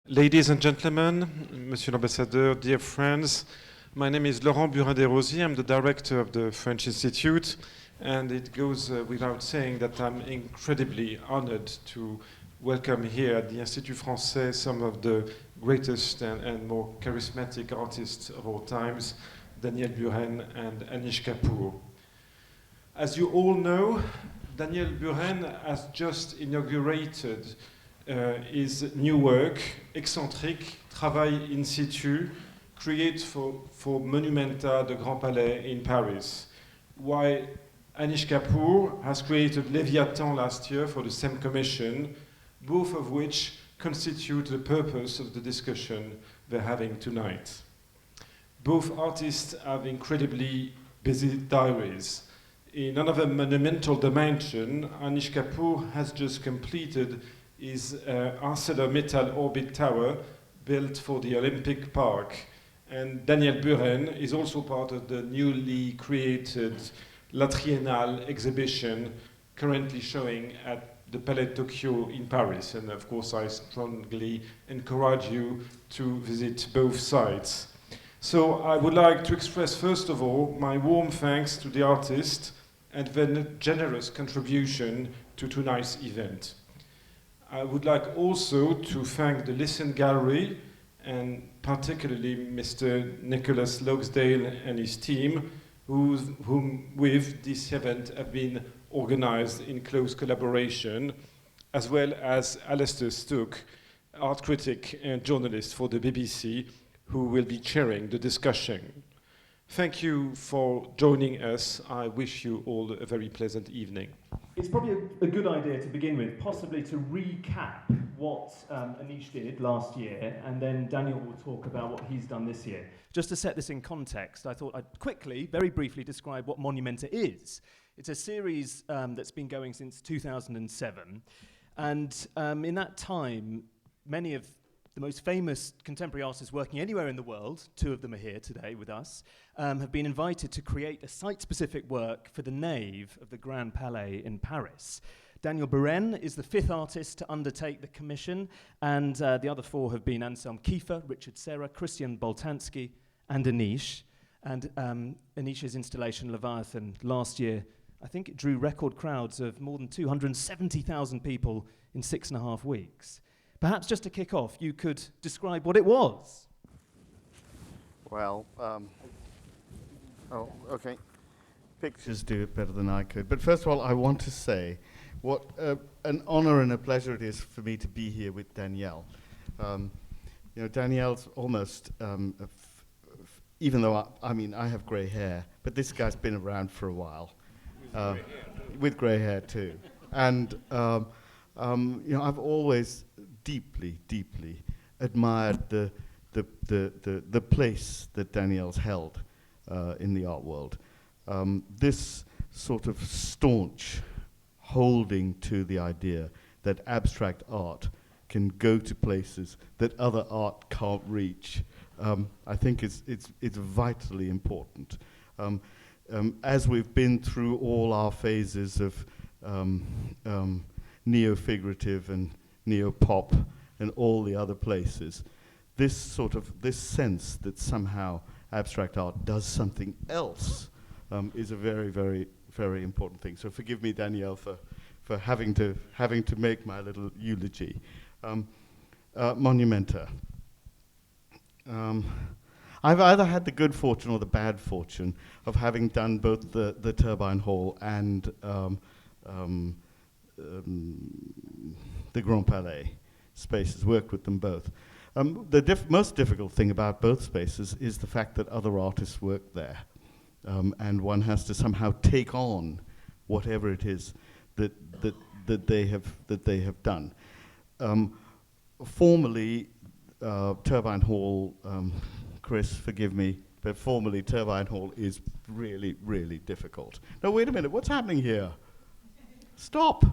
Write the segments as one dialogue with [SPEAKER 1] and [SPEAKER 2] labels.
[SPEAKER 1] Ladies and gentlemen, Monsieur l'Ambassadeur, dear friends, my name is Laurent Burin-Desrosiers. I'm the director of the French Institute, and it goes without saying that I'm incredibly honored to welcome here at the Institut Français some of the greatest and more charismatic artists of all times, Daniel Buren and Anish Kapoor. As you all know, Daniel Buren has just inaugurated his new work, Excentrique, Travail in situ, created for Monumenta, the Grand Palais in Paris. While Anish Kapoor has created Leviathan last year for the same commission, both of which constitute the purpose of the discussion we're having tonight. Both artists have incredibly busy diaries. In another monumental dimension, Anish Kapoor has just completed his ArcelorMittal Orbit Tower built for the Olympic Park. And Daniel Buren is also part of the newly created La Triennale exhibition currently showing at the Palais Tokyo in Paris. And of course, I strongly encourage you to visit both sites. So I would like to express, first of all, my warm thanks to the artist and their generous contribution to tonight's event. I would like also to thank the Listen Gallery and particularly Mr. Nicholas Logsdale and his team, whom with this event have been organized in close collaboration, as well as Alistair Stook, art critic and journalist for the BBC, who will be chairing the discussion. Thank you for joining us. I wish you all a very pleasant evening.
[SPEAKER 2] It's probably a good idea to begin with, possibly to recap what Anish did last year, and then Daniel will talk about what he's done this year. Just to set this in context, I thought I'd quickly, very briefly describe what Monumenta is. It's a series that's been going since 2007, and in that time, many of the most famous contemporary artists working anywhere in the world, two of them are here today with us, have been invited to create a site-specific work for the Nave of the Grand Palais in Paris. Daniel Buren is the fifth artist to undertake the commission, and the other four have been Anselm Kiefer, Richard Serra, Christian Boltanski, and Anish. And Anish's installation, Leviathan, last year, I think it drew record crowds of more than 270,000 people in 6.5 weeks. Perhaps just to kick off, you could describe what it was.
[SPEAKER 3] Well, okay. Pictures do it better than I could. But first of all, I want to say what an honor and a pleasure it is for me to be here with Danielle. Danielle's almost, even though I have grey hair, but this guy's been around for a while. With grey hair too. And, I've always deeply admired the place that Danielle's held in the art world. This sort of staunch holding to the idea that abstract art can go to places that other art can't reach, I think it's vitally important. As we've been through all our phases of neo-figurative and neo-pop and all the other places, this sense that somehow abstract art does something else is a very, very, very important thing. So forgive me, Danielle, for having to make my little eulogy. Monumenta. I've either had the good fortune or the bad fortune of having done both the Turbine Hall and the Grand Palais spaces, worked with them both. The most difficult thing about both spaces is the fact that other artists work there, and one has to somehow take on whatever it is that they have done. Formally, Turbine Hall, Chris, forgive me, but formally Turbine Hall is really, really difficult. No, wait a minute, what's happening here? Stop!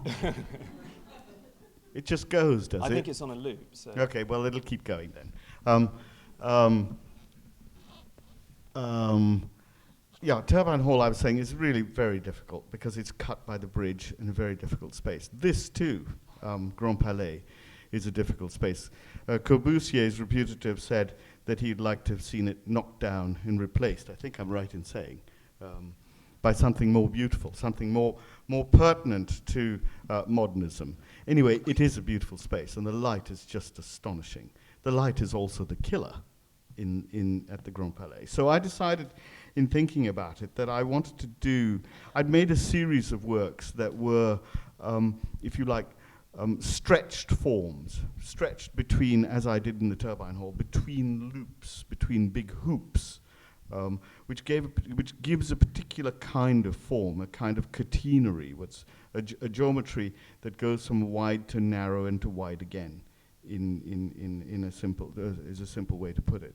[SPEAKER 3] It just goes, does it?
[SPEAKER 2] I think it's on a loop. So.
[SPEAKER 3] Okay, well, it'll keep going then. Turbine Hall, I was saying, is really very difficult because it's cut by the bridge in a very difficult space. This, too, Grand Palais, is a difficult space. Corbusier is reputed to have said that he'd like to have seen it knocked down and replaced, I think I'm right in saying, by something more beautiful, something more pertinent to modernism. Anyway, it is a beautiful space, and the light is just astonishing. The light is also the killer at the Grand Palais. So I decided, in thinking about it, that I wanted to do, I'd made a series of works that were, if you like, stretched forms, stretched between, as I did in the Turbine Hall, between loops, between big hoops, which gives a particular kind of form, a kind of catenary, a geometry that goes from wide to narrow and to wide again, is a simple way to put it.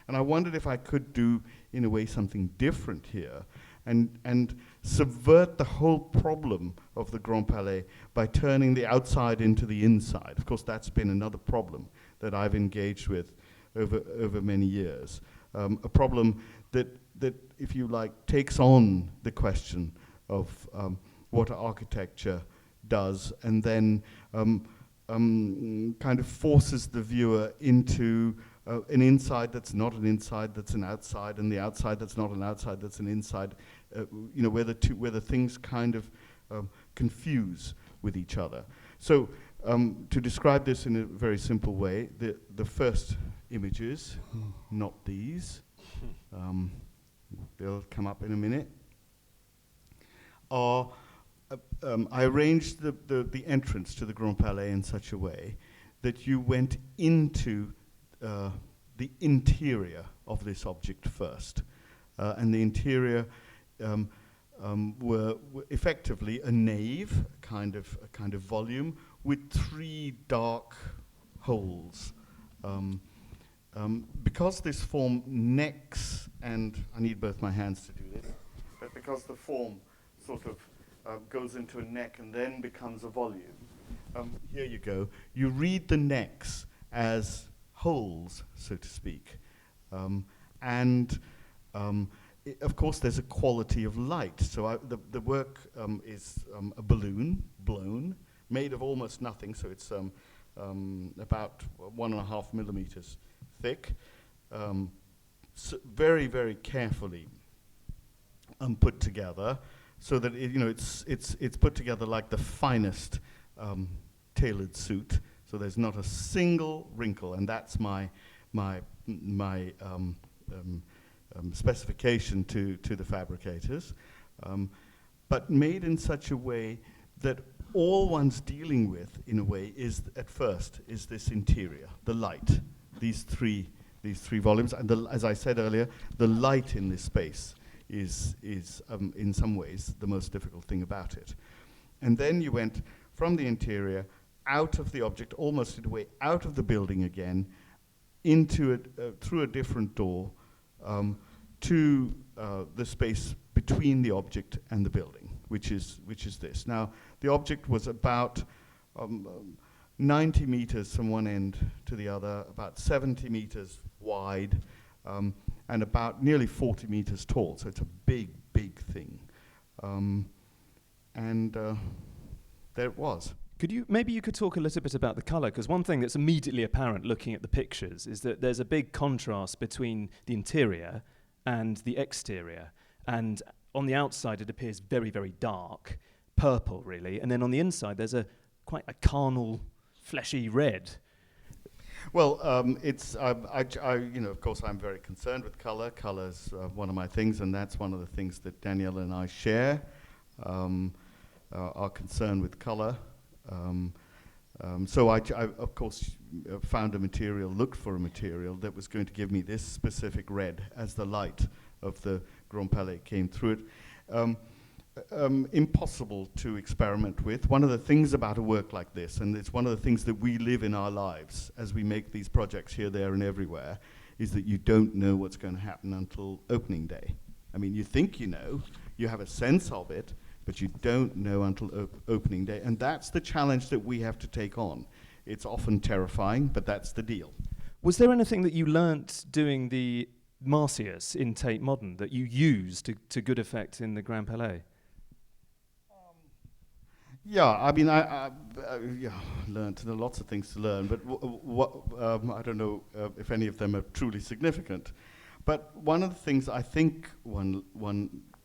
[SPEAKER 3] And I wondered if I could do, in a way, something different here, and subvert the whole problem of the Grand Palais by turning the outside into the inside. Of course, that's been another problem that I've engaged with over many years. A problem that, if you like, takes on the question of what architecture does, and then kind of forces the viewer into an inside that's not an inside, that's an outside, and the outside that's not an outside, that's an inside, where the things kind of confuse with each other. So to describe this in a very simple way, the first images, not these, they'll come up in a minute, are I arranged the entrance to the Grand Palais in such a way that you went into the interior of this object first. And the interior were effectively a nave, a kind of volume, with 3 dark holes. Because this form necks, and I need both my hands to do this, but because the form sort of goes into a neck and then becomes a volume, here you go. You read the necks as holes, so to speak. Of course, there's a quality of light. So the work is a balloon, blown, made of almost nothing, so it's about 1.5 millimeters thick, very, very carefully put together, so that it's put together like the finest tailored suit. So there's not a single wrinkle, and that's my specification to the fabricators, but made in such a way that all one's dealing with, in a way, is at first this interior, the light, these three volumes, and as I said earlier, the light in this space is in some ways the most difficult thing about it. And then you went from the interior out of the object, almost in a way out of the building again, into through a different door to the space between the object and the building, which is this. Now, the object was about 90 meters from one end to the other, about 70 meters wide, and about nearly 40 meters tall. So it's a big, big thing. There it was.
[SPEAKER 2] Maybe you could talk a little bit about the colour, because one thing that's immediately apparent looking at the pictures is that there's a big contrast between the interior and the exterior. And on the outside it appears very, very dark, purple really, and then on the inside there's quite a carnal, fleshy red.
[SPEAKER 3] Well, of course I'm very concerned with colour. Colour's one of my things, and that's one of the things that Daniel and I share, our concern with colour. So I, of course, looked for a material that was going to give me this specific red as the light of the Grand Palais came through it. Impossible to experiment with. One of the things about a work like this, and it's one of the things that we live in our lives as we make these projects here, there, and everywhere, is that you don't know what's going to happen until opening day. I mean, you think you know, you have a sense of it, but you don't know until opening day. And that's the challenge that we have to take on. It's often terrifying, but that's the deal.
[SPEAKER 2] Was there anything that you learnt doing the Marsyas in Tate Modern that you used to good effect in the Grand Palais?
[SPEAKER 3] Yeah, I mean, yeah, learned. There are lots of things to learn, but I don't know if any of them are truly significant. But one of the things I think one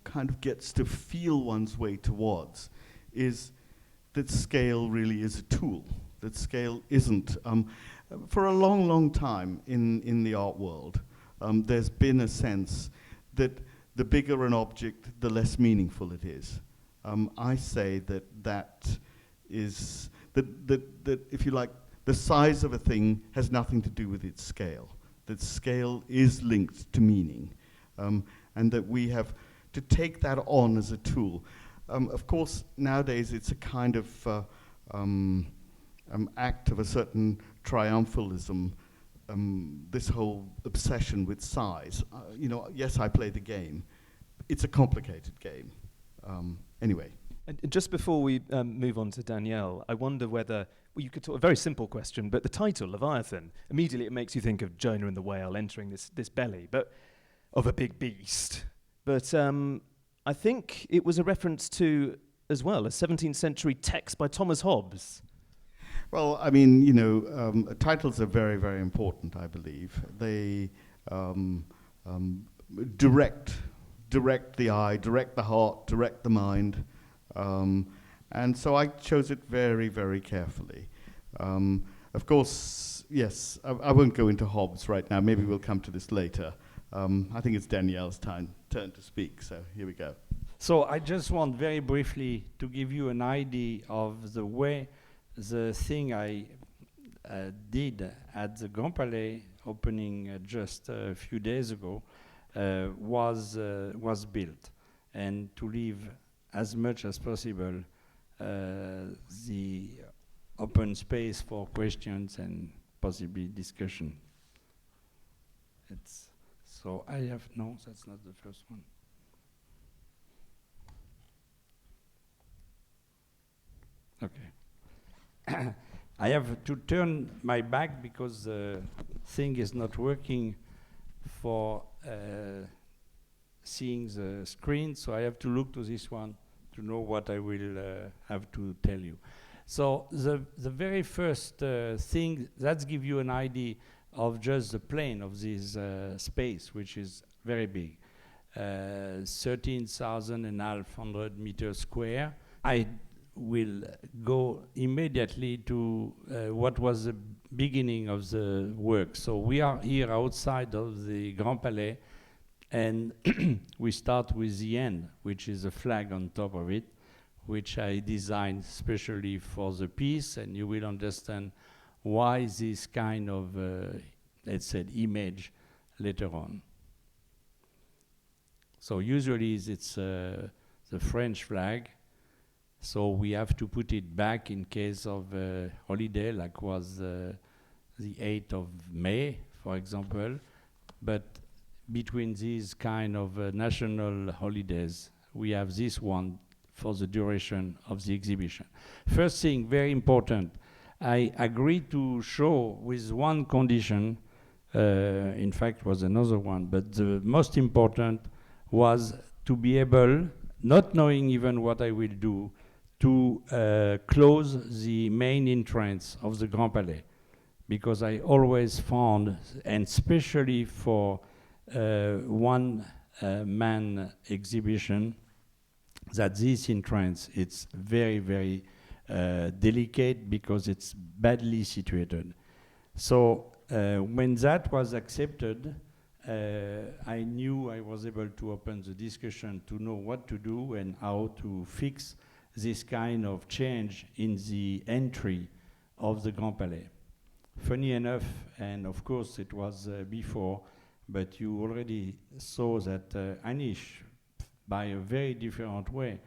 [SPEAKER 3] kind of gets to feel one's way towards is that scale really is a tool. That scale isn't. For a long, long time in the art world, there's been a sense that the bigger an object, the less meaningful it is. I say that if you like, the size of a thing has nothing to do with its scale. That scale is linked to meaning, and that we have to take that on as a tool. Of course, nowadays it's a kind of act of a certain triumphalism. This whole obsession with size. Yes, I play the game. It's a complicated game. Anyway.
[SPEAKER 2] And just before we move on to Danielle, I wonder whether, well, you could talk a very simple question, but the title, Leviathan, immediately it makes you think of Jonah and the whale entering this belly, but of a big beast. But I think it was a reference to, as well, a 17th century text by Thomas Hobbes.
[SPEAKER 3] Well, I mean, titles are very, very important, I believe. They direct the eye, direct the heart, direct the mind. And so I chose it very, very carefully. Of course, yes, I won't go into Hobbes right now. Maybe we'll come to this later. I think it's Danielle's turn to speak, so here we go.
[SPEAKER 4] So I just want very briefly to give you an idea of the way the thing I did at the Grand Palais opening just a few days ago was built, and to leave as much as possible the open space for questions and possibly discussion. So I have, no, that's not the first one. Okay. I have to turn my back because the thing is not working for seeing the screen, so I have to look to this one to know what I will have to tell you. So the very first thing, that gives you an idea of just the plane of this space, which is very big, 13,500 meters square. I will go immediately to what was the beginning of the work. So we are here outside of the Grand Palais, and we start with the end, which is a flag on top of it, which I designed specially for the piece, and you will understand why this kind of, let's say, image later on. So usually it's the French flag, so we have to put it back in case of holiday, like was the 8th of May, for example. But between these kind of national holidays, we have this one for the duration of the exhibition. First thing, very important, I agreed to show with one condition, in fact was another one, but the most important was to be able, not knowing even what I will do, to close the main entrance of the Grand Palais, because I always found, and especially for one-man exhibition, that this entrance, it's very, very delicate because it's badly situated. So when that was accepted, I knew I was able to open the discussion to know what to do and how to fix this kind of change in the entry of the Grand Palais. Funny enough, and of course it was before, but you already saw that Anish, by a very different way,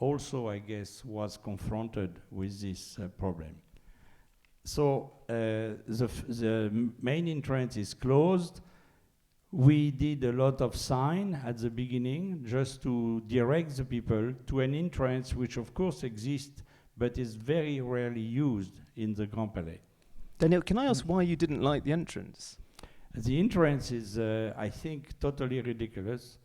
[SPEAKER 4] also, I guess, was confronted with this problem. So the main entrance is closed. We did a lot of sign at the beginning just to direct the people to an entrance which of course exists but is very rarely used in the Grand Palais.
[SPEAKER 2] Daniel, can I ask why you didn't like the entrance?
[SPEAKER 4] The entrance is, I think, totally ridiculous.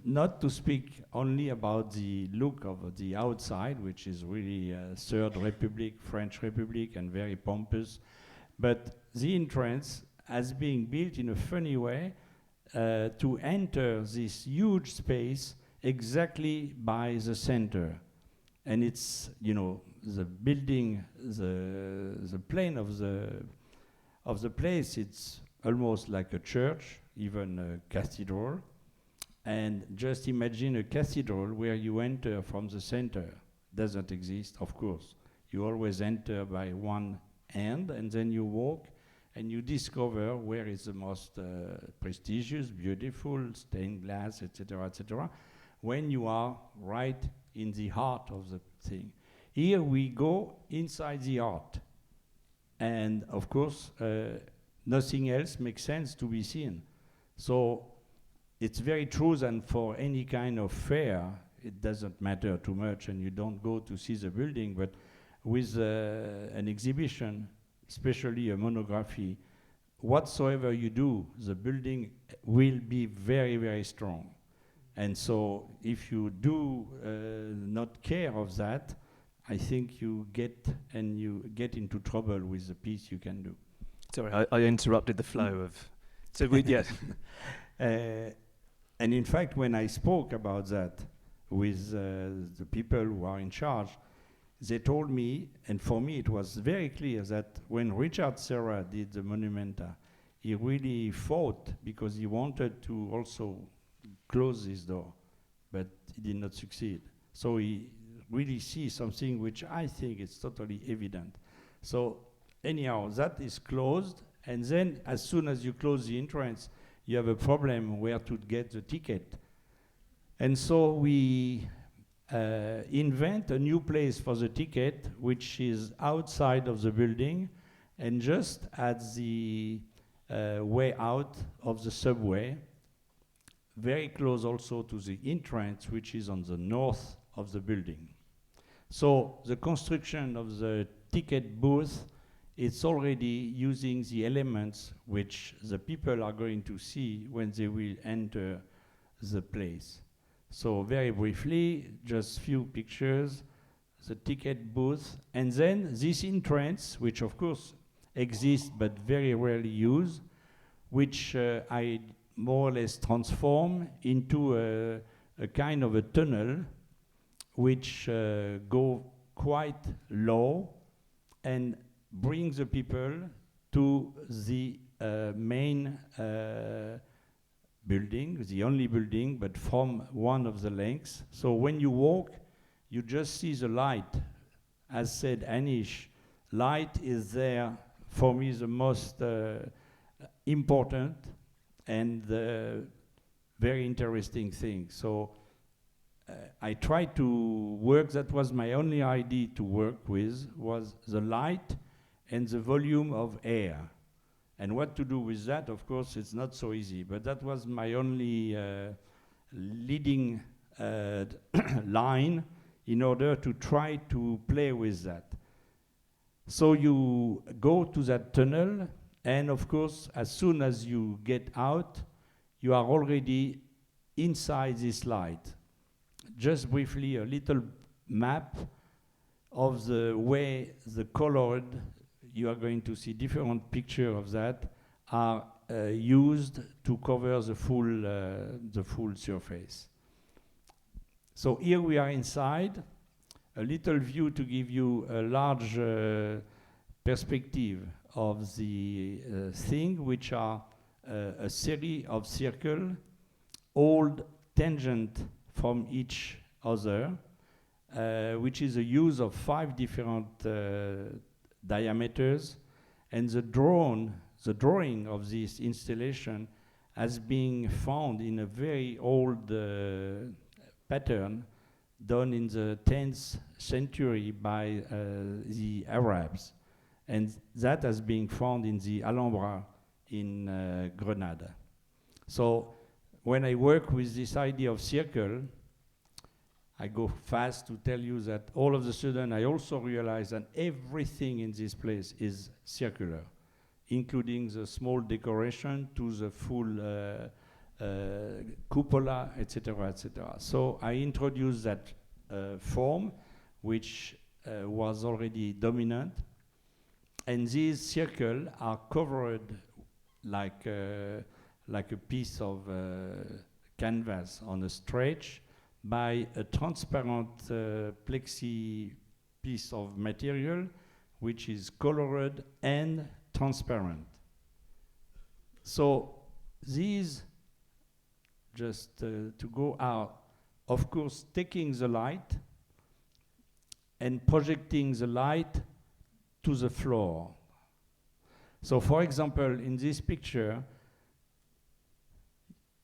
[SPEAKER 4] not to speak only about the look of the outside, which is really Third Republic, French Republic, and very pompous, but the entrance as being built in a funny way to enter this huge space exactly by the center. And it's, you know, the building, the plane of the place, it's almost like a church, even a cathedral. And just imagine a cathedral where you enter from the center. Doesn't exist, of course. You always enter by one end, and then you walk, and you discover where is the most prestigious, beautiful, stained glass, etc., when you are right in the heart of the thing. Here we go inside the art. And of course, nothing else makes sense to be seen. So it's very true that for any kind of fair, it doesn't matter too much and you don't go to see the building, but with an exhibition, especially a monography, whatsoever you do, the building will be very, very strong. And so if you do not care of that, I think you get into trouble with the piece you can do.
[SPEAKER 2] Sorry, I interrupted the flow of... So we, yeah.
[SPEAKER 4] And in fact, when I spoke about that with the people who are in charge, they told me, and for me it was very clear that when Richard Serra did the Monumenta, he really fought because he wanted to also close this door, but he did not succeed. So he really sees something which I think is totally evident. So anyhow, that is closed, and then as soon as you close the entrance, you have a problem where to get the ticket. And so we invent a new place for the ticket, which is outside of the building, and just at the way out of the subway, very close also to the entrance, which is on the north of the building. So the construction of the ticket booth, it's already using the elements which the people are going to see when they will enter the place. So very briefly, just few pictures, the ticket booth, and then this entrance, which of course exists but very rarely used, which I more or less transform into a kind of a tunnel which go quite low and bring the people to the main building, the only building, but from one of the lengths. So when you walk, you just see the light. As said Anish, light is there, for me, the most important and very interesting thing. So I tried to work, that was my only idea to work with, was the light and the volume of air. And what to do with that, of course, it's not so easy, but that was my only leading line in order to try to play with that. So you go to that tunnel, and of course, as soon as you get out, you are already inside this light. Just briefly, a little map of the way the colored, you are going to see different pictures of that, are used to cover the full surface. So here we are inside, a little view to give you a large perspective of the thing, which are a series of circles, all tangent from each other, which is a use of 5 different diameters, and the drawing of this installation has been found in a very old pattern done in the 10th century by the Arabs, and that has been found in the Alhambra in Grenada. So when I work with this idea of circle, I go fast to tell you that all of a sudden I also realize that everything in this place is circular, including the small decoration to the full cupola, etc., etc. So I introduced that form, which was already dominant, and these circles are covered like a piece of canvas on a stretch by a transparent plexi piece of material which is colored and transparent. So these, just to go out, of course, taking the light and projecting the light to the floor. So for example, in this picture,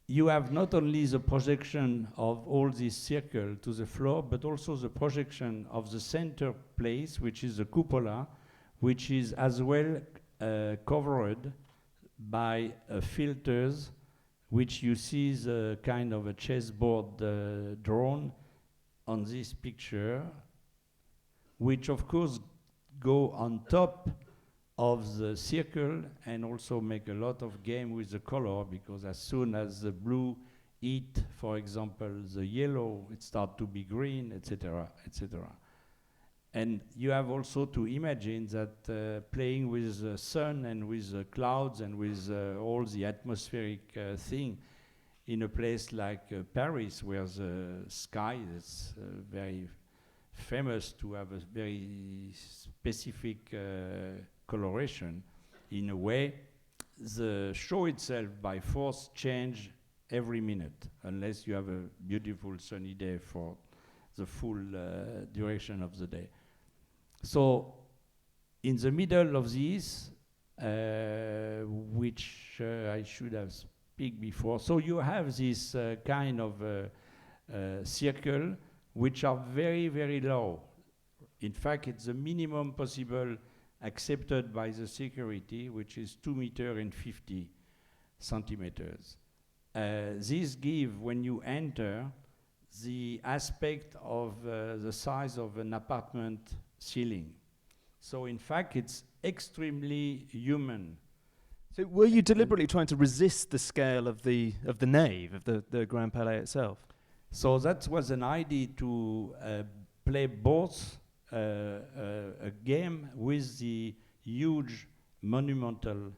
[SPEAKER 4] you have not only the projection of all this circle to the floor, but also the projection of the center place, which is the cupola, which is as well covered by filters, which you see the kind of a chessboard drawn on this picture, which of course go on top of the circle and also make a lot of game with the color, because as soon as the blue eat, for example, the yellow, it starts to be green, etc., etc. And you have also to imagine that playing with the sun and with the clouds and with all the atmospheric thing in a place like Paris, where the sky is very famous to have a very specific coloration, in a way, the show itself by force change every minute, unless you have a beautiful sunny day for the full duration of the day. So in the middle of this, which I should have speak before, so you have this kind of circle which are very, very low. In fact, it's the minimum possible accepted by the security, which is 2 meters and 50 centimeters. These give, when you enter, the aspect of the size of an apartment ceiling. So in fact, it's extremely human.
[SPEAKER 2] So were you deliberately trying to resist the scale of the nave, of the Grand Palais itself?
[SPEAKER 4] So that was an idea to play both a game with the huge monumental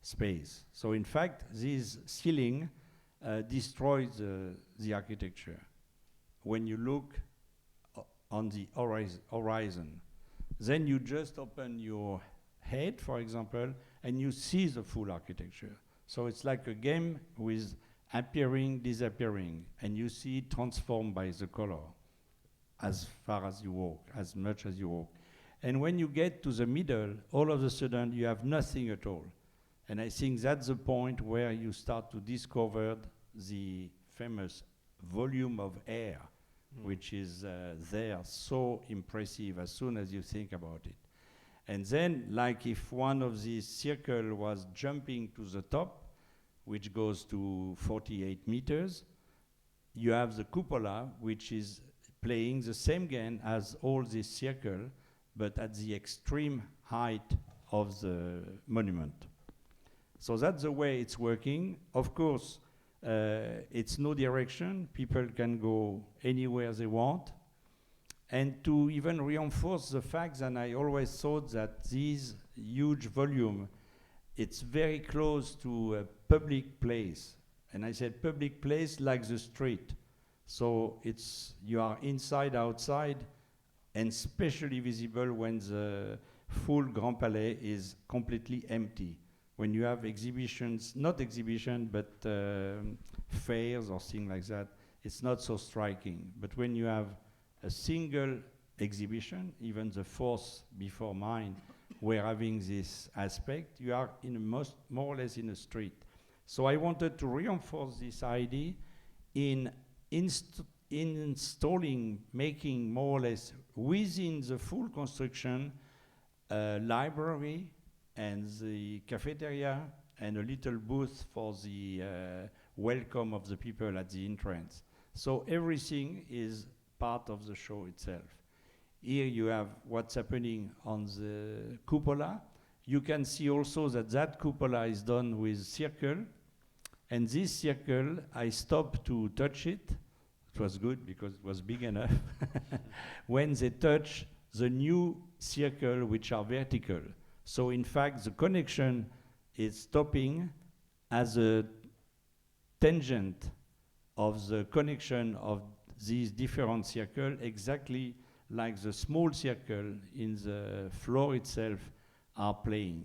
[SPEAKER 4] space. So in fact, this ceiling destroys the architecture. When you look on the horizon, then you just open your head, for example, and you see the full architecture. So it's like a game with appearing, disappearing, and you see it transformed by the color as far as you walk, as much as you walk. And when you get to the middle, all of a sudden you have nothing at all. And I think that's the point where you start to discover the famous volume of air, which is there, so impressive as soon as you think about it. And then, like if one of these circles was jumping to the top, which goes to 48 meters, you have the cupola, which is playing the same game as all this circle, but at the extreme height of the monument. So that's the way it's working. Of course, it's no direction. People can go anywhere they want. And to even reinforce the fact that I always thought that this huge volume, it's very close to a public place. And I said public place like the street. So it's, you are inside, outside, and especially visible when the full Grand Palais is completely empty. When you have exhibitions, not exhibition, but fairs or things like that, it's not so striking. But when you have a single exhibition, even the fourth before mine, were having this aspect, you are in a more or less in a street. So I wanted to reinforce this idea in installing, making more or less within the full construction a library and the cafeteria and a little booth for the welcome of the people at the entrance. So everything is part of the show itself. Here you have what's happening on the cupola. You can see also that that cupola is done with circle, And this circle, I stopped to touch it. It was good because it was big enough. When they touch the new circle, which are vertical. So in fact, the connection is stopping as a tangent of the connection of these different circles, exactly like the small circle in the floor itself are playing.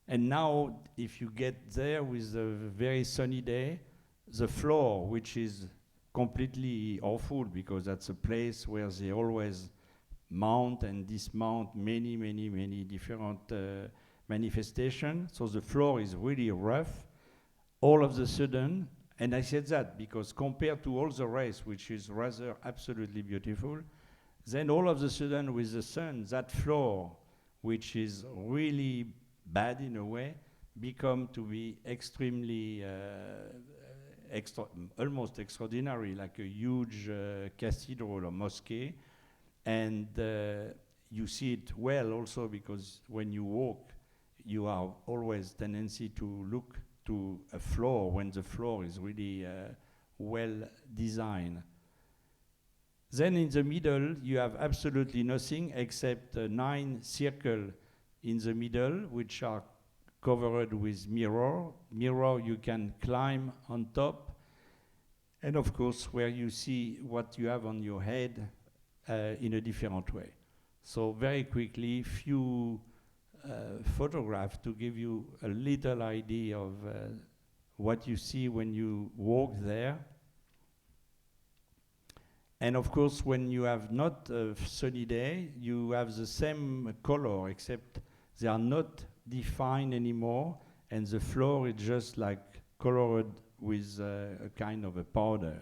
[SPEAKER 4] And now, if you get there with a very sunny day, the floor, which is completely awful because that's a place where they always mount and dismount many, many, many different manifestations. So the floor is really rough. All of a sudden, and I said that because compared to all the rest, which is rather absolutely beautiful, then all of a sudden with the sun, that floor, which is really bad in a way, become to be extremely almost extraordinary, like a huge cathedral or mosque. And you see it well also because when you walk, you have always tendency to look to a floor when the floor is really well designed. Then in the middle, you have absolutely nothing except 9 circles in the middle, which are covered with mirror. Mirror you can climb on top. And of course, where you see what you have on your head in a different way. So very quickly, few photographs to give you a little idea of what you see when you walk there. And of course, when you have not a sunny day, you have the same color, except they are not defined anymore, and the floor is just like colored with a kind of a powder.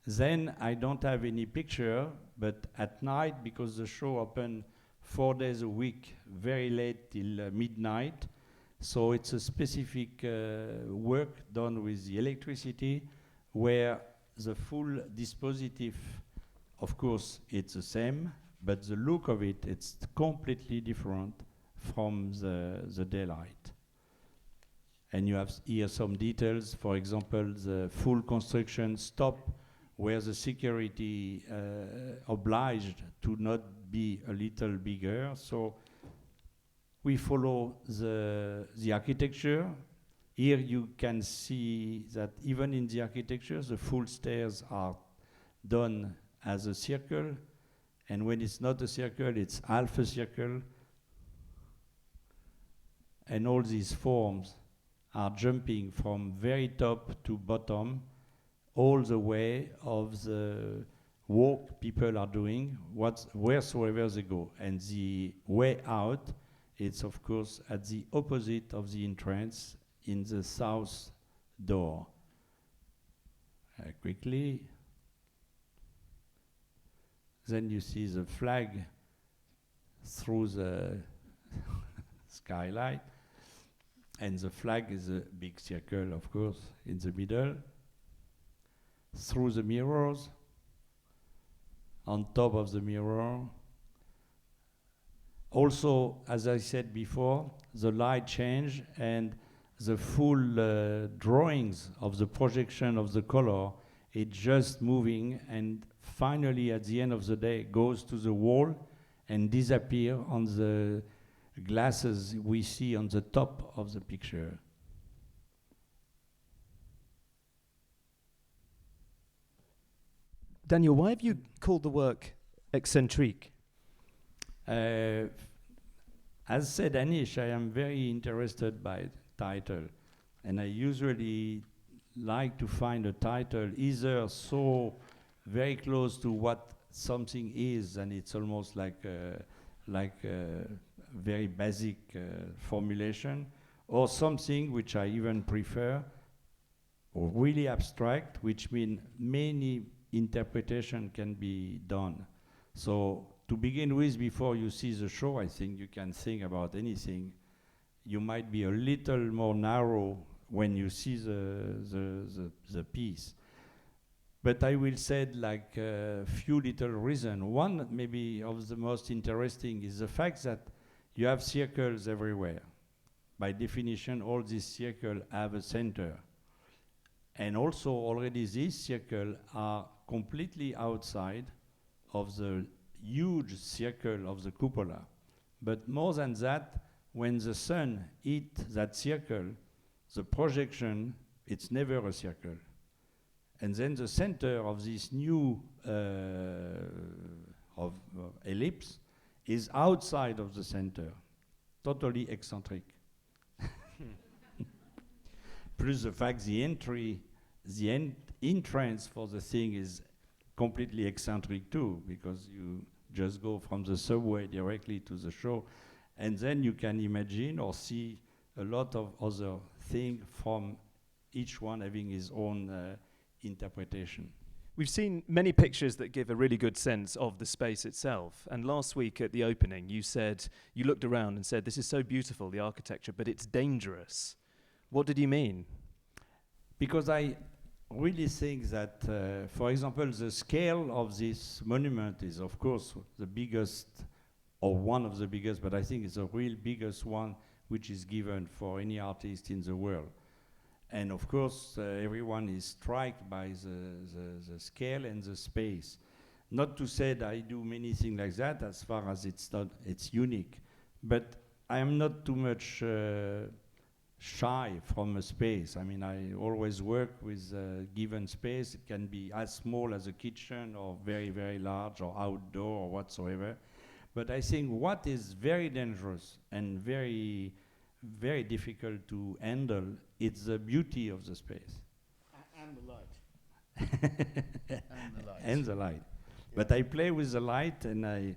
[SPEAKER 4] Then I don't have any picture, but at night, because the show open 4 days a week, very late till midnight, so it's a specific work done with the electricity, where the full dispositif, of course, it's the same, but the look of it, it's completely different from the daylight. And you have here some details. For example, the full construction stop where the security obliged to not be a little bigger. So we follow the architecture. Here you can see that even in the architecture, the full stairs are done as a circle. And when it's not a circle, it's half a circle. And all these forms are jumping from very top to bottom, all the way of the walk people are doing, wheresoever they go. And the way out, it's of course at the opposite of the entrance in the south door. Quickly. Then you see the flag through the skylight. And the flag is a big circle, of course, in the middle. Through the mirrors, on top of the mirror. Also, as I said before, the light change and the full drawings of the projection of the color, it's just moving and finally at the end of the day goes to the wall and disappear on the glasses we see on the top of the picture.
[SPEAKER 2] Daniel, why have you called the work Excentrique?
[SPEAKER 4] As said Anish, I am very interested by title, and I usually like to find a title either so very close to what something is, and it's almost like a very basic formulation, or something which I even prefer, or really abstract, which means many interpretation can be done. So to begin with, before you see the show, I think you can think about anything. You might be a little more narrow when you see the piece. But I will say like a few little reasons. One maybe of the most interesting is the fact that you have circles everywhere. by definition, all these circles have a center. And also already these circles are completely outside of the huge circle of the cupola. But more than that, when the sun hits that circle, the projection, it's never a circle. And then the center of this new ellipse is outside of the center, totally eccentric. Plus the fact the entrance for the thing is completely eccentric too, because you just go from the subway directly to the show, and then you can imagine or see a lot of other things from each one having his own interpretation.
[SPEAKER 2] We've seen many pictures that give a really good sense of the space itself. And last week at the opening, you looked around and said, this is so beautiful, the architecture, but it's dangerous. What did you mean? Because I really think that, for example, the scale of this monument is, of course, the biggest, or one of the biggest, but I think it's the real biggest one which is given for any artist in the world. And of course, everyone is struck by the scale and the space. Not to say that I do many things like that, as far as it's unique. But I am not too much shy from a space. I mean, I always work with a given space. It can be as small as a kitchen or very, very large or outdoor or whatsoever. But I think what is very dangerous and very, very difficult to handle, it's the beauty of the space.
[SPEAKER 3] And the light. And the light.
[SPEAKER 4] And the light.
[SPEAKER 3] Yeah.
[SPEAKER 4] But I play with the light, and I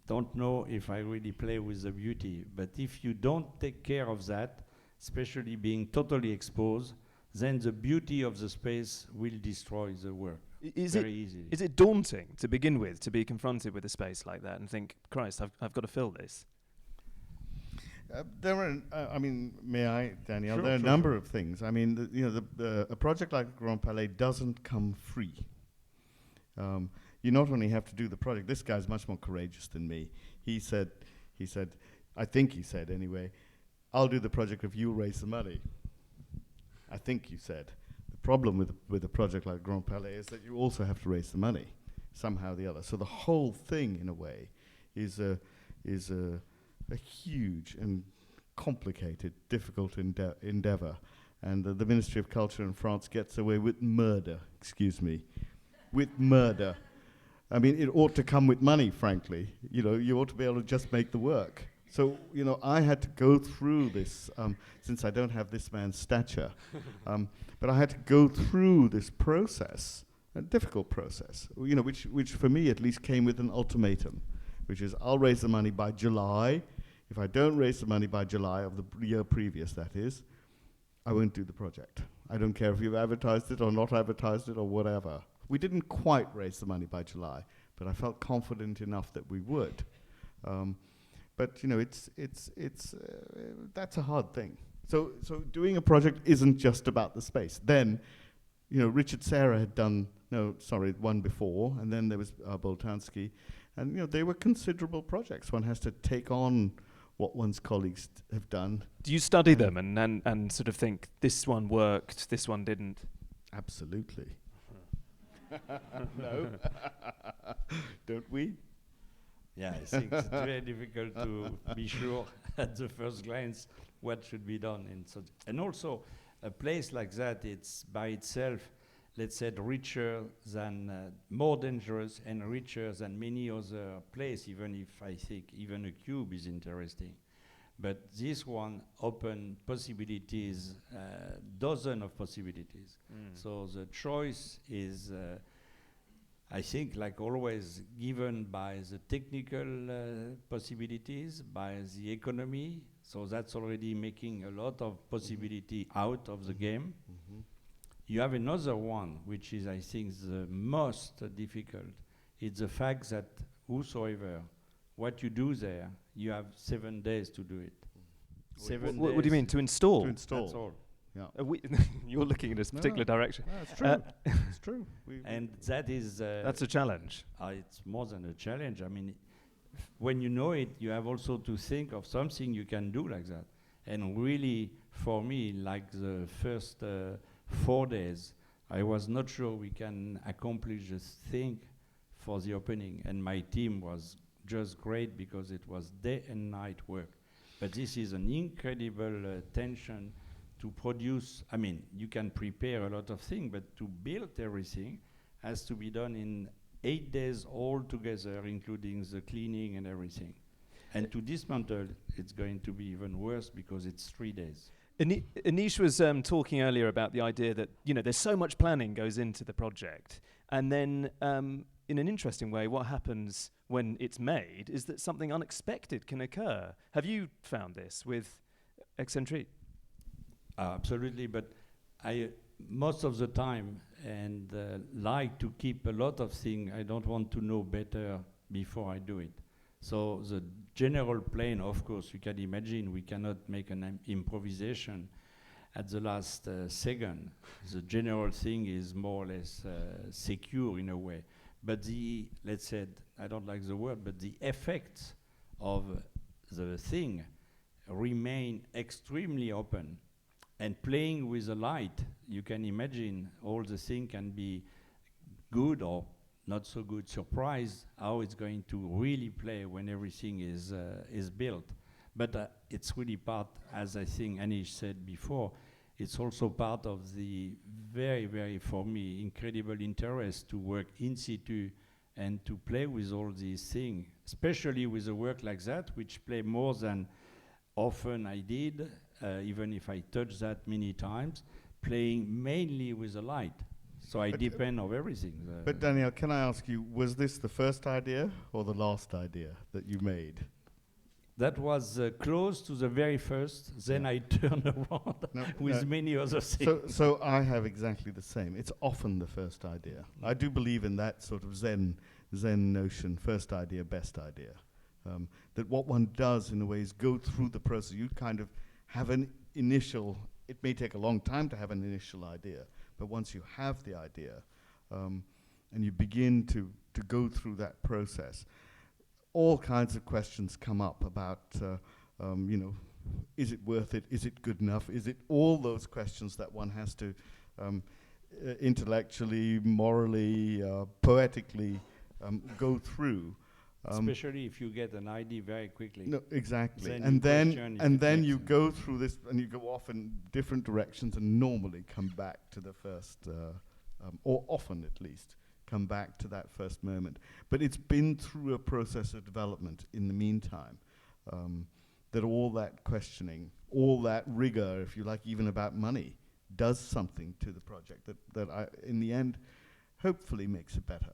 [SPEAKER 4] don't know if I really play with the beauty. But if you don't take care of that, especially being totally exposed, then the beauty of the space will destroy the work very easily. Is it daunting to begin with, to be confronted with a space like that and think, Christ, I've got to fill this?
[SPEAKER 3] There are, I mean, may I, Daniel?
[SPEAKER 4] Sure,
[SPEAKER 3] there are a number of things. I mean, a project like Grand Palais doesn't come free. You not only have to do the project. This guy's much more courageous than me. He said, I think he said anyway, I'll do the project if you raise the money. I think you said. The problem with a project like Grand Palais is that you also have to raise the money somehow or the other. So the whole thing, in a way, is a huge and complicated, difficult endeavor. And the Ministry of Culture in France gets away with murder, with murder. I mean, it ought to come with money, frankly. You know, you ought to be able to just make the work. So, you know, I had to go through this, since I don't have this man's stature, but I had to go through this process, a difficult process, you know, which for me at least came with an ultimatum, which is I'll raise the money by July. If I don't raise the money by July of the year previous, that is, I won't do the project. I don't care if you've advertised it or not advertised it or whatever. We didn't quite raise the money by July, but I felt confident enough that we would. But you know, that's a hard thing. So doing a project isn't just about the space. Then, you know, Richard Serra had done one before, and then there was Boltanski, and you know, they were considerable projects. One has to take on what one's colleagues have done.
[SPEAKER 2] Do you study them and sort of think this one worked, this one didn't?
[SPEAKER 3] Absolutely. No, don't we?
[SPEAKER 4] Yeah, I think it's very difficult to be sure at the first glance what should be done. And also, a place like that, it's by itself, let's say, richer than, more dangerous and richer than many other places, even if I think even a cube is interesting. But this one open possibilities, dozen of possibilities. So the choice is, I think, like always, given by the technical possibilities, by the economy. So that's already making a lot of possibility out of the game.
[SPEAKER 3] Mm-hmm.
[SPEAKER 4] You have another one, which is, I think, the most difficult. It's the fact that whosoever, what you do there, you have 7 days to do it.
[SPEAKER 2] What do you mean, to install?
[SPEAKER 3] To install.
[SPEAKER 4] That's all.
[SPEAKER 3] Yeah.
[SPEAKER 2] You're looking in a particular direction.
[SPEAKER 3] No, it's true. It's true.
[SPEAKER 4] And that is...
[SPEAKER 2] that's a challenge.
[SPEAKER 4] It's more than a challenge. I mean, when you know it, you have also to think of something you can do like that. And really, for me, like the first 4 days, I was not sure we can accomplish this thing for the opening. And my team was just great because it was day and night work. But this is an incredible tension to produce. I mean, you can prepare a lot of things, but to build everything has to be done in 8 days all together, including the cleaning and everything. And to dismantle, it's going to be even worse because it's 3 days.
[SPEAKER 2] Anish was talking earlier about the idea that, you know, there's so much planning goes into the project, and then in an interesting way, what happens when it's made is that something unexpected can occur. Have you found this with Excentrique?
[SPEAKER 4] Absolutely, but I most of the time and like to keep a lot of things. I don't want to know better before I do it. So the general plan, of course, you can imagine we cannot make an improvisation at the last second. The general thing is more or less secure in a way. But the, let's say, I don't like the word, but the effects of the thing remain extremely open. And playing with the light, you can imagine all the thing can be good or not so good surprise how it's going to really play when everything is built. But it's really part, as I think Anish said before, it's also part of the very, very, for me, incredible interest to work in situ and to play with all these things, especially with a work like that, which play more than often I did, even if I touched that many times, playing mainly with the light. So I depend on everything.
[SPEAKER 3] But Daniel, can I ask you, was this the first idea or the last idea that you made?
[SPEAKER 4] That was close to the very first. Then I turned around with many other things.
[SPEAKER 3] So I have exactly the same. It's often the first idea. I do believe in that sort of Zen notion, first idea, best idea. That what one does in a way is go through the process. You kind of have an initial, it may take a long time to have an initial idea, but once you have the idea and you begin to go through that process, all kinds of questions come up about, you know, is it worth it? Is it good enough? Is it all those questions that one has to intellectually, morally, poetically go through?
[SPEAKER 4] Especially if you get an idea very quickly.
[SPEAKER 3] No, exactly.
[SPEAKER 4] Then
[SPEAKER 3] and then you go through this, and you go off in different directions, and normally come back to the first, or often at least, come back to that first moment. But it's been through a process of development in the meantime, that all that questioning, all that rigor, if you like, even about money, does something to the project that in the end, hopefully makes it better.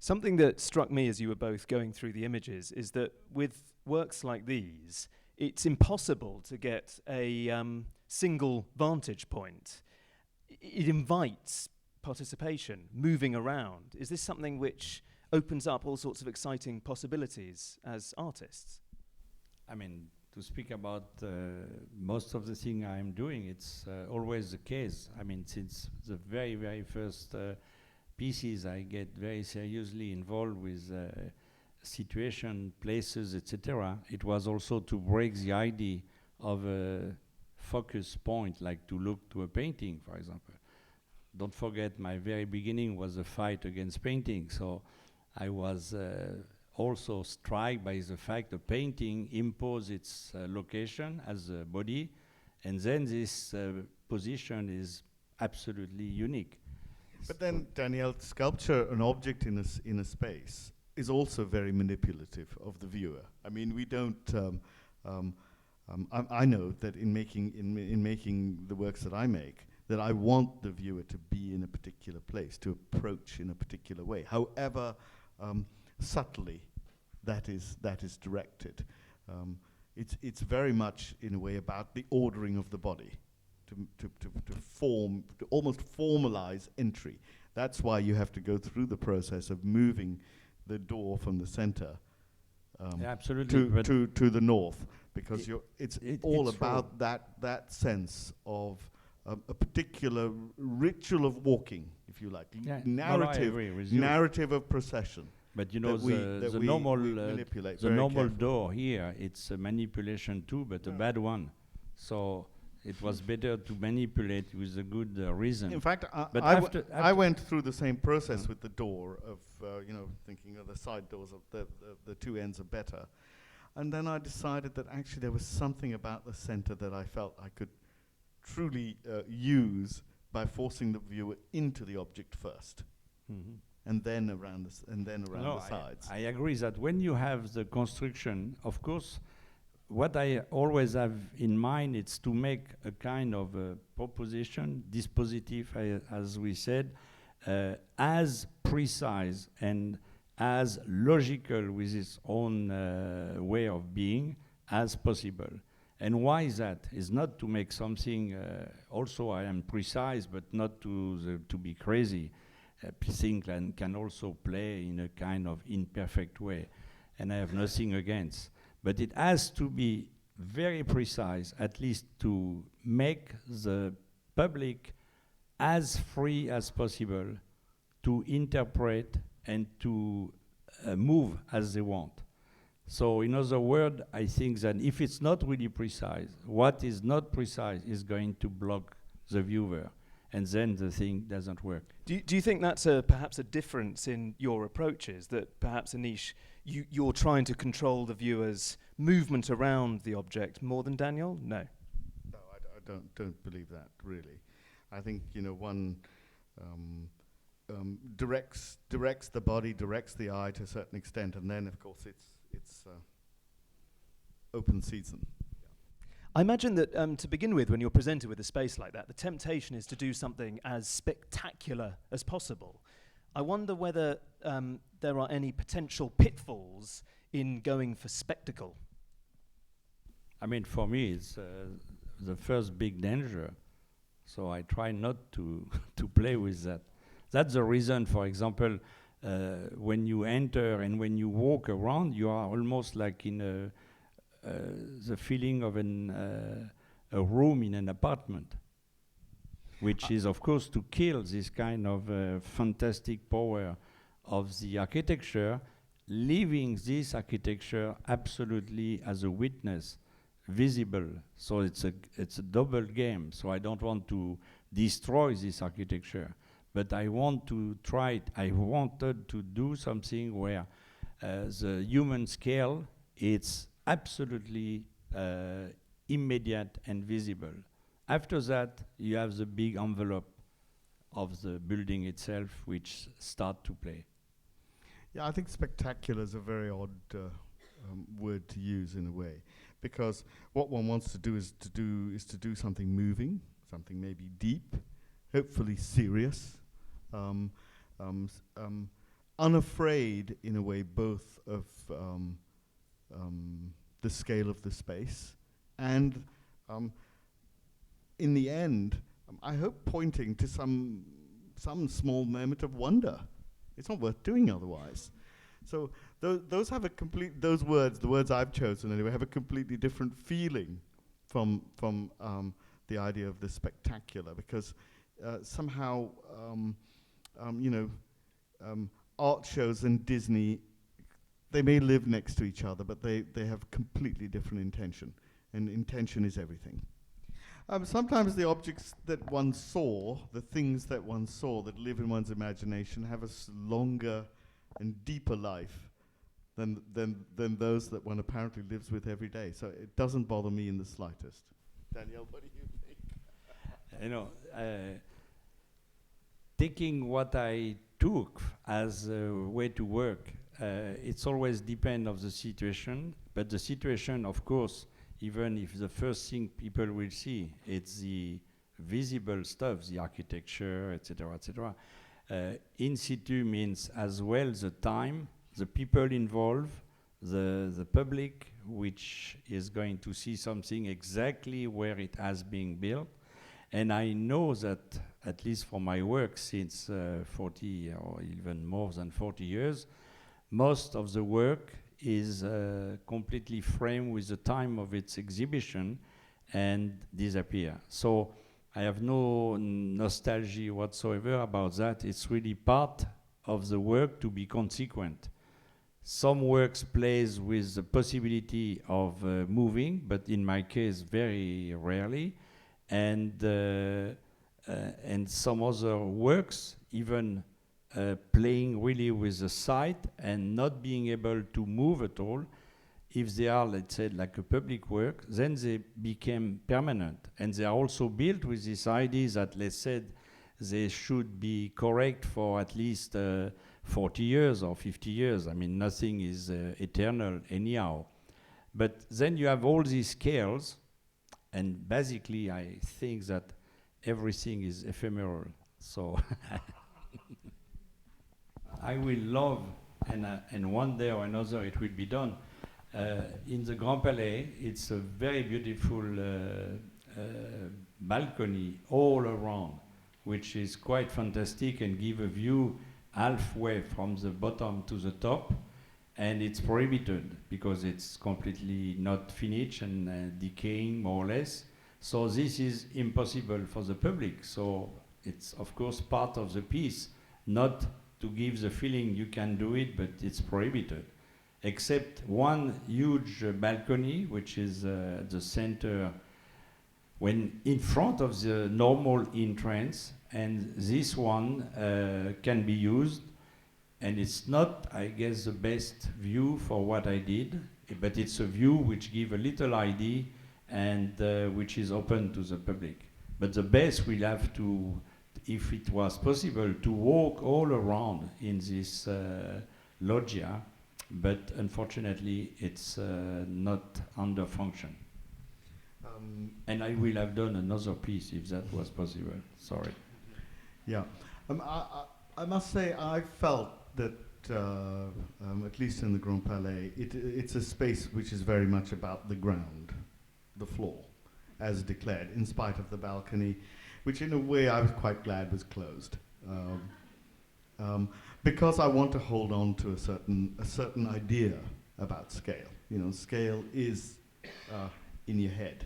[SPEAKER 2] Something that struck me as you were both going through the images is that with works like these, it's impossible to get a single vantage point. It invites participation, moving around. Is this something which opens up all sorts of exciting possibilities as artists?
[SPEAKER 4] I mean, to speak about most of the thing I'm doing, it's always the case. I mean, since the very, very first pieces, I get very seriously involved with situation, places, etc. It was also to break the idea of a focus point, like to look to a painting, for example. Don't forget, my very beginning was a fight against painting, so I was also struck by the fact the painting imposed its location as a body, and then this position is absolutely unique.
[SPEAKER 3] But then, Daniel, sculpture, an object in a space, is also very manipulative of the viewer. I mean, we don't. I know that in making the works that I make, that I want the viewer to be in a particular place, to approach in a particular way, however subtly that is directed. It's very much in a way about the ordering of the body. To almost formalize entry. That's why you have to go through the process of moving the door from the center
[SPEAKER 4] absolutely
[SPEAKER 3] to the north, because it's all about that sense of a particular ritual of walking, if you like, narrative of procession.
[SPEAKER 4] But you know, the normal door here, it's a manipulation too, but a bad one. So it was better to manipulate with a good reason.
[SPEAKER 3] In fact,
[SPEAKER 4] But
[SPEAKER 3] I went through the same process with the door of, thinking the side doors of the two ends are better. And then I decided that actually there was something about the center that I felt I could truly use by forcing the viewer into the object first, and then around the sides.
[SPEAKER 4] I agree that when you have the construction, of course, what I always have in mind is to make a kind of a proposition, dispositif, as we said, as precise and as logical with its own way of being as possible. And why is that? It's not to make something, also I am precise, but not to be crazy. Things can also play in a kind of imperfect way, and I have nothing against. But it has to be very precise, at least to make the public as free as possible to interpret and to move as they want. So in other words, I think that if it's not really precise, what is not precise is going to block the viewer, and then the thing doesn't work.
[SPEAKER 2] Do you think that's perhaps a difference in your approaches, that perhaps, Anish, you're trying to control the viewer's movement around the object more than Daniel? No.
[SPEAKER 3] No, I don't believe that, really. I think, one directs the body, directs the eye to a certain extent, and then, of course, it's open season.
[SPEAKER 2] I imagine that to begin with, when you're presented with a space like that, the temptation is to do something as spectacular as possible. I wonder whether there are any potential pitfalls in going for spectacle.
[SPEAKER 4] I mean, for me, it's the first big danger. So I try not to play with that. That's the reason, for example, when you enter and when you walk around, you are almost like in the feeling of a room in an apartment, which is, of course, to kill this kind of fantastic power of the architecture, leaving this architecture absolutely as a witness, visible. So it's a double game. So I don't want to destroy this architecture, but I want to try it. I wanted to do something where the human scale, it's absolutely immediate and visible. After that, you have the big envelope of the building itself, which start to play.
[SPEAKER 3] Yeah, I think spectacular is a very odd word to use in a way, because what one wants to do is to do something moving, something maybe deep, hopefully serious, unafraid in a way both of the scale of the space, and in the end, I hope pointing to some small moment of wonder. It's not worth doing otherwise. So those have a complete, the words I've chosen anyway, have a completely different feeling from the idea of the spectacular, because somehow art shows and Disney, they may live next to each other, but they have completely different intention, and intention is everything. Sometimes the objects that one saw, the things that one saw that live in one's imagination, have a longer and deeper life than those that one apparently lives with every day. So it doesn't bother me in the slightest. Daniel, what do you think?
[SPEAKER 4] Taking what I took as a way to work, it's always depend of the situation, but the situation, of course, even if the first thing people will see, it's the visible stuff, the architecture, etc., etc. In situ means as well the time, the people involved, the public, which is going to see something exactly where it has been built. And I know that, at least for my work since 40 or even more than 40 years, most of the work is completely framed with the time of its exhibition and disappear. So I have no nostalgia whatsoever about that. It's really part of the work to be consequent. Some works plays with the possibility of moving, but in my case, very rarely. And some other works even playing really with the sight and not being able to move at all. If they are, let's say, like a public work, then they became permanent. And they are also built with this idea that, let's say, they should be correct for at least 40 years or 50 years. I mean, nothing is eternal anyhow. But then you have all these scales, and basically I think that everything is ephemeral. So I will love, and one day or another it will be done. In the Grand Palais, it's a very beautiful balcony all around, which is quite fantastic and give a view halfway from the bottom to the top, and it's prohibited because it's completely not finished and decaying more or less. So this is impossible for the public. So it's of course part of the piece, not to give the feeling you can do it, but it's prohibited. Except one huge balcony, which is the center when in front of the normal entrance, and this one can be used, and it's not, I guess, the best view for what I did, but it's a view which gives a little idea and which is open to the public. But the best will have to, if it was possible, to walk all around in this loggia, but unfortunately it's not under function. And I will have done another piece if that was possible. Sorry.
[SPEAKER 3] Yeah, I must say I felt that at least in the Grand Palais, it's a space which is very much about the ground, the floor, as declared, in spite of the balcony, which in a way I was quite glad was closed, because I want to hold on to a certain idea about scale. You know, scale is in your head.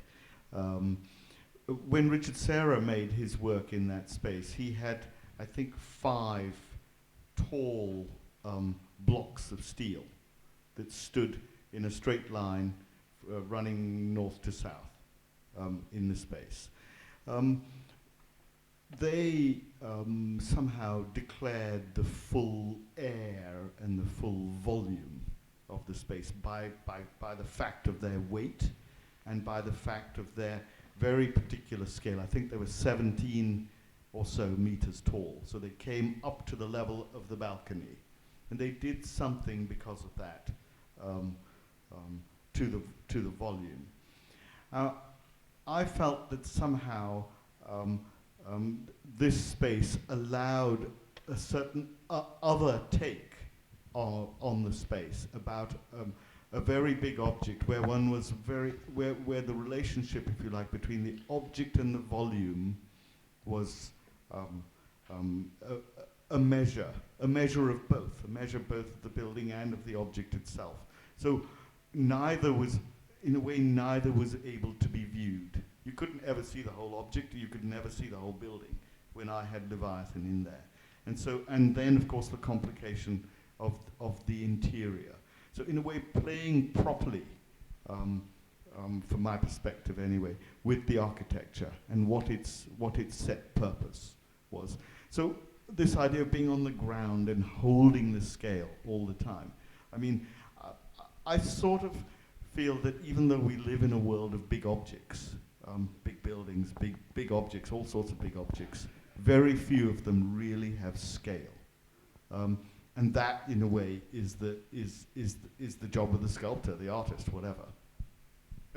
[SPEAKER 3] When Richard Serra made his work in that space, he had, I think, 5 tall blocks of steel that stood in a straight line running north to south in the space. They somehow declared the full air and the full volume of the space by the fact of their weight and by the fact of their very particular scale. I think they were 17 or so meters tall, so they came up to the level of the balcony, and they did something because of that to the volume. I felt that somehow this space allowed a certain other take on the space about a very big object where one was where the relationship, if you like, between the object and the volume was a measure of both, both of the building and of the object itself. So neither was able to be viewed. You couldn't ever see the whole object, or you could never see the whole building when I had Leviathan in there. And then of course the complication of the interior. So in a way, playing properly, from my perspective anyway, with the architecture and what its set purpose was. So this idea of being on the ground and holding the scale all the time. I mean, I sort of feel that even though we live in a world of big objects, big buildings, big objects, all sorts of big objects, very few of them really have scale. And that, in a way, is the job of the sculptor, the artist, whatever.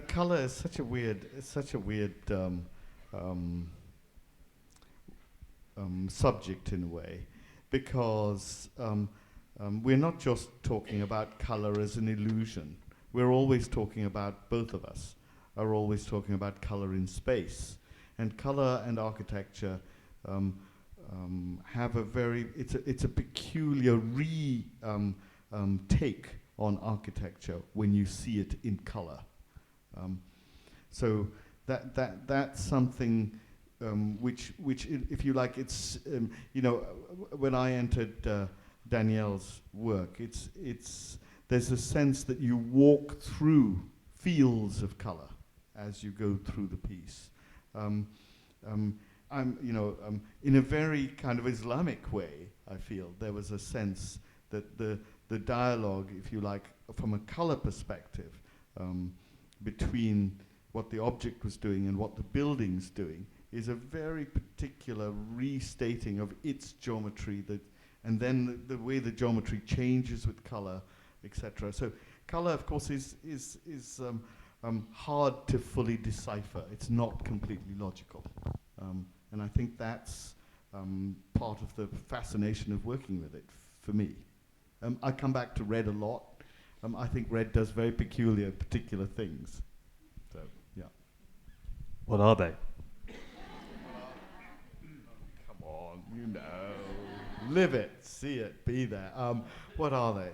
[SPEAKER 3] Color is such a weird subject in a way, because we're not just talking about color as an illusion. We're always talking about, both of us are always talking about color in space, and color and architecture have a very, it's a peculiar take on architecture when you see it in color. So that's something which if you like, it's you know, when I entered Danielle's work, it's there's a sense that you walk through fields of color as you go through the piece. In a very kind of Islamic way, I feel there was a sense that the dialogue, if you like, from a color perspective, between what the object was doing and what the building's doing, is a very particular restating of its geometry, and then the way the geometry changes with color, etc. So color, of course, is hard to fully decipher. It's not completely logical. And I think that's part of the fascination of working with it for me. I come back to red a lot. I think red does very particular things. So, yeah.
[SPEAKER 2] What are they?
[SPEAKER 3] Come on, you know. Live it, see it, be there. What are they?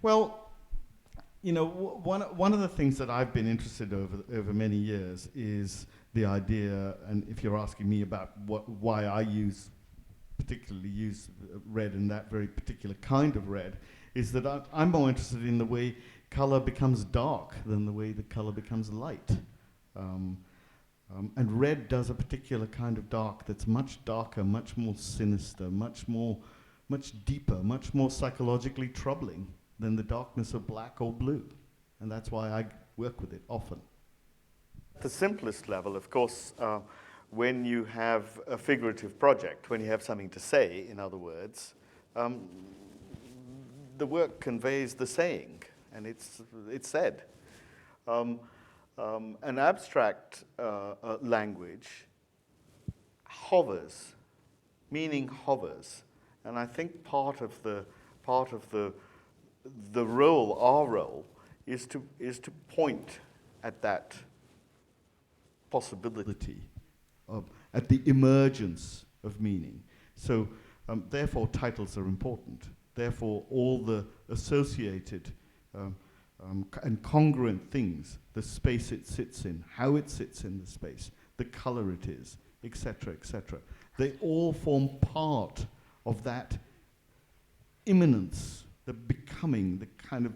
[SPEAKER 3] Well, you know, one of the things that I've been interested over many years is the idea, and if you're asking me about why I particularly use red and that very particular kind of red, is that I'm more interested in the way color becomes dark than the way the color becomes light. And red does a particular kind of dark that's much darker, much more sinister, much deeper, much more psychologically troubling than the darkness of black or blue. And that's why I work with it often. The simplest level, of course, when you have a figurative project, when you have something to say, in other words, the work conveys the saying, and it's said. An abstract language hovers, meaning hovers, and I think part of the role, our role, is to point at that possibility, at the emergence of meaning. So, therefore, titles are important. Therefore, all the associated and congruent things, the space it sits in, how it sits in the space, the color it is, etc., etc. They all form part of that immanence, the becoming, the kind of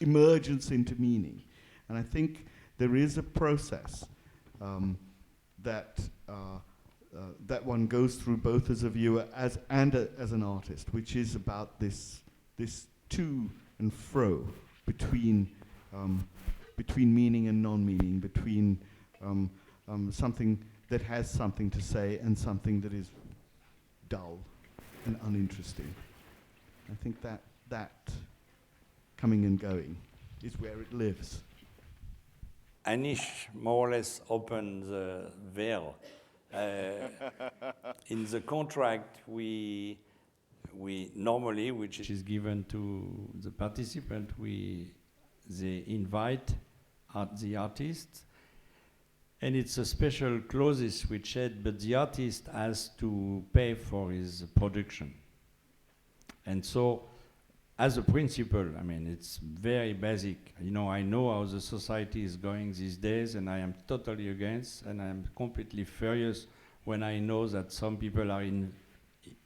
[SPEAKER 3] emergence into meaning. And I think there is a process that one goes through both as a viewer and as an artist, which is about this to and fro between meaning and non-meaning, between something that has something to say and something that is dull and uninteresting. I think that coming and going is where it lives.
[SPEAKER 4] Anish more or less opened the veil. In the contract, we normally, which is given to the participant, they invite the artist, and it's a special clauses which said, but the artist has to pay for his production. And so, as a principle, I mean, it's very basic. You know, I know how the society is going these days, and I am totally against, and I am completely furious when I know that some people are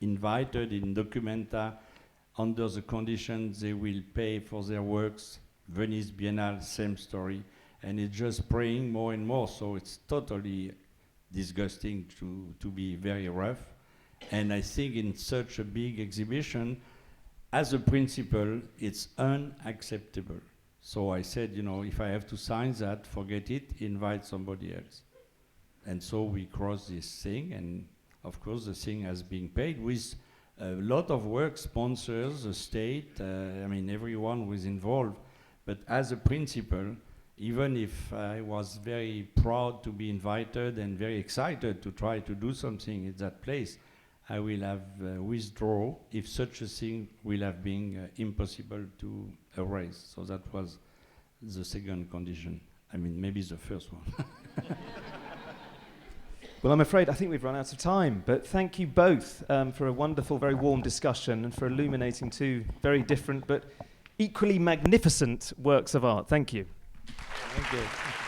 [SPEAKER 4] invited in Documenta under the conditions they will pay for their works. Venice Biennale, same story, and it's just spraying more and more, so it's totally disgusting to be very rough. And I think in such a big exhibition, as a principle, it's unacceptable. So I said, you know, if I have to sign that, forget it, invite somebody else. And so we crossed this thing, and of course the thing has been paid with a lot of work, sponsors, the state, I mean everyone was involved. But as a principle, even if I was very proud to be invited and very excited to try to do something at that place, I will have withdraw if such a thing will have been impossible to erase. So that was the second condition. I mean, maybe the first one.
[SPEAKER 2] Well, I'm afraid I think we've run out of time, but thank you both for a wonderful, very warm discussion and for illuminating two very different but equally magnificent works of art. Thank you.
[SPEAKER 4] Thank you.